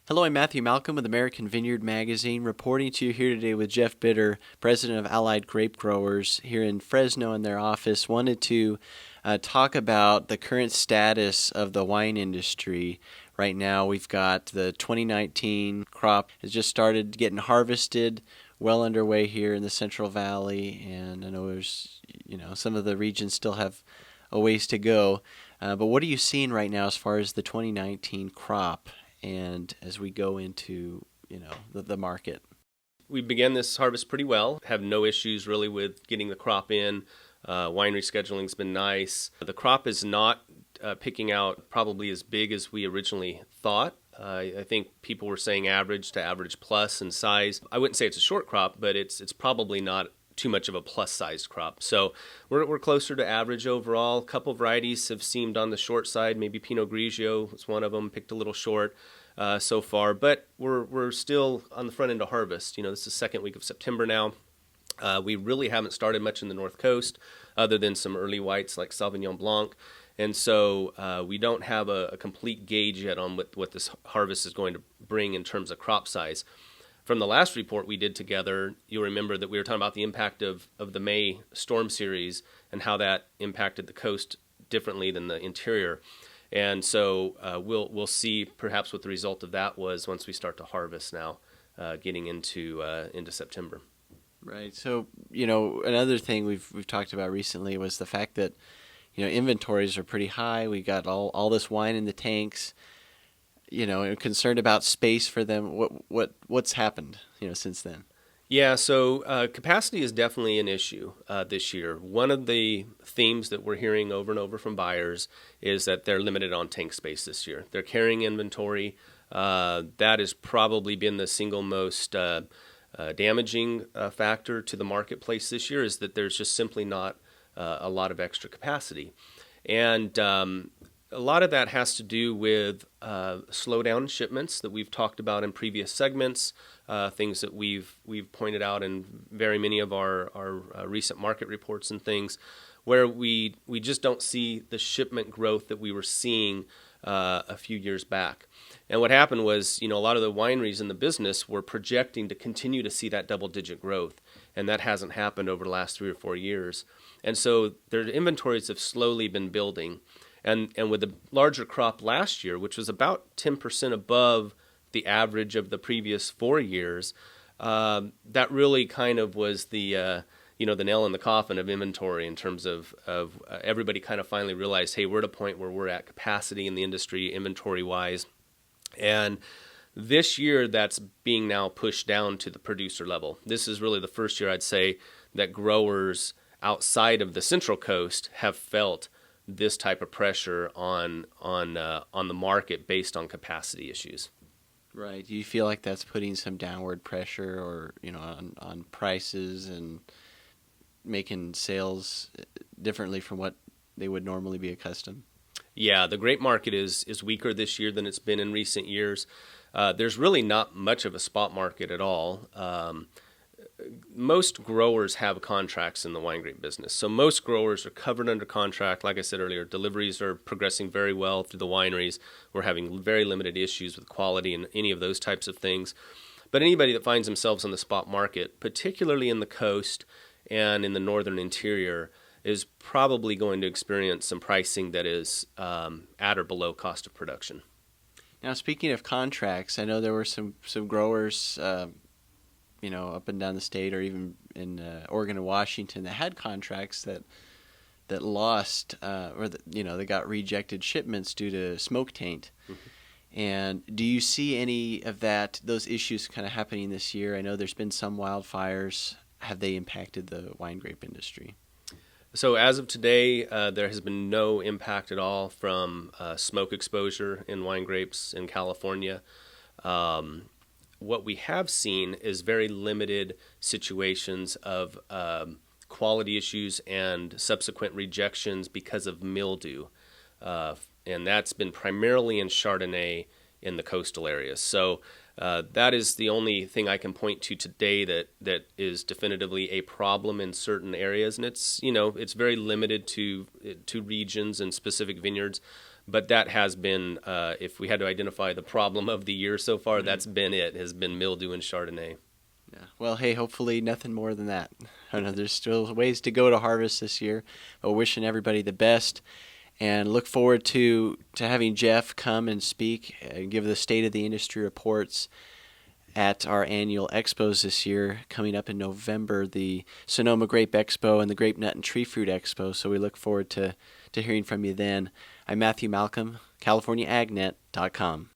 Hello, I'm Matthew Malcolm with American Vineyard Magazine, reporting to you here today with Jeff Bitter, president of Allied Grape Growers here in Fresno in their office. Wanted to talk about the current status of the wine industry. Right now, we've got the 2019 crop has just started getting harvested, well underway here in the Central Valley, and I know there's, some of the regions still have a ways to go. But what are you seeing right now as far as the 2019 crop? And as we go into, the market. We began this harvest pretty well, have no issues really with getting the crop in. Winery scheduling's been nice. The crop is not picking out probably as big as we originally thought. I think people were saying average to average plus in size. I wouldn't say it's a short crop, but it's probably not too much of a plus-sized crop. So we're closer to average overall. A couple varieties have seemed on the short side. Maybe Pinot Grigio is one of them, picked a little short so far. But we're still on the front end of harvest. This is the second week of September now. We really haven't started much in the North Coast other than some early whites like Sauvignon Blanc. And so we don't have a complete gauge yet on what this harvest is going to bring in terms of crop size. From the last report we did together, you'll remember that we were talking about the impact of the May storm series and how that impacted the coast differently than the interior. And so we'll see perhaps what the result of that was once we start to harvest now, getting into September. Right. So, another thing we've talked about recently was the fact that, inventories are pretty high. We got all this wine in the tanks. And concerned about space for them. What's happened, since then? Yeah, so capacity is definitely an issue this year. One of the themes that we're hearing over and over from buyers is that they're limited on tank space this year. They're carrying inventory. That has probably been the single most damaging factor to the marketplace this year, is that there's just simply not a lot of extra capacity. And a lot of that has to do with slowdown in shipments that we've talked about in previous segments, things that we've pointed out in very many of our recent market reports and things, where we just don't see the shipment growth that we were seeing a few years back. And what happened was, a lot of the wineries in the business were projecting to continue to see that double-digit growth, and that hasn't happened over the last 3 or 4 years. And so their inventories have slowly been building. And with the larger crop last year, which was about 10% above the average of the previous 4 years, that really kind of was the nail in the coffin of inventory in terms of everybody kind of finally realized, hey, we're at a point where we're at capacity in the industry inventory-wise. And this year, that's being now pushed down to the producer level. This is really the first year, I'd say, that growers outside of the Central Coast have felt this type of pressure on the market based on capacity issues. Right. Do you feel like that's putting some downward pressure, or on prices and making sales differently from what they would normally be accustomed? Yeah, the grape market is weaker this year than it's been in recent years. There's really not much of a spot market at all. Most growers have contracts in the wine grape business. So most growers are covered under contract. Like I said earlier, deliveries are progressing very well through the wineries. We're having very limited issues with quality and any of those types of things. But anybody that finds themselves on the spot market, particularly in the coast and in the northern interior, is probably going to experience some pricing that is at or below cost of production. Now, speaking of contracts, I know there were some growers up and down the state, or even in Oregon and Washington, that had contracts that lost, they got rejected shipments due to smoke taint. Mm-hmm. And do you see any of those issues kind of happening this year? I know there's been some wildfires. Have they impacted the wine grape industry? So as of today, there has been no impact at all from smoke exposure in wine grapes in California. What we have seen is very limited situations of quality issues and subsequent rejections because of mildew. And that's been primarily in Chardonnay in the coastal areas. So that is the only thing I can point to today that is definitively a problem in certain areas. And it's very limited to regions and specific vineyards. But that has been, if we had to identify the problem of the year so far, that's been it, has been mildew and Chardonnay. Yeah. Well, hey, hopefully nothing more than that. I know there's still ways to go to harvest this year, but wishing everybody the best, and look forward to having Jeff come and speak and give the state of the industry reports at our annual expos this year, coming up in November, the Sonoma Grape Expo and the Grape Nut and Tree Fruit Expo. So we look forward to hearing from you then. I'm Matthew Malcolm, CaliforniaAgNet.com.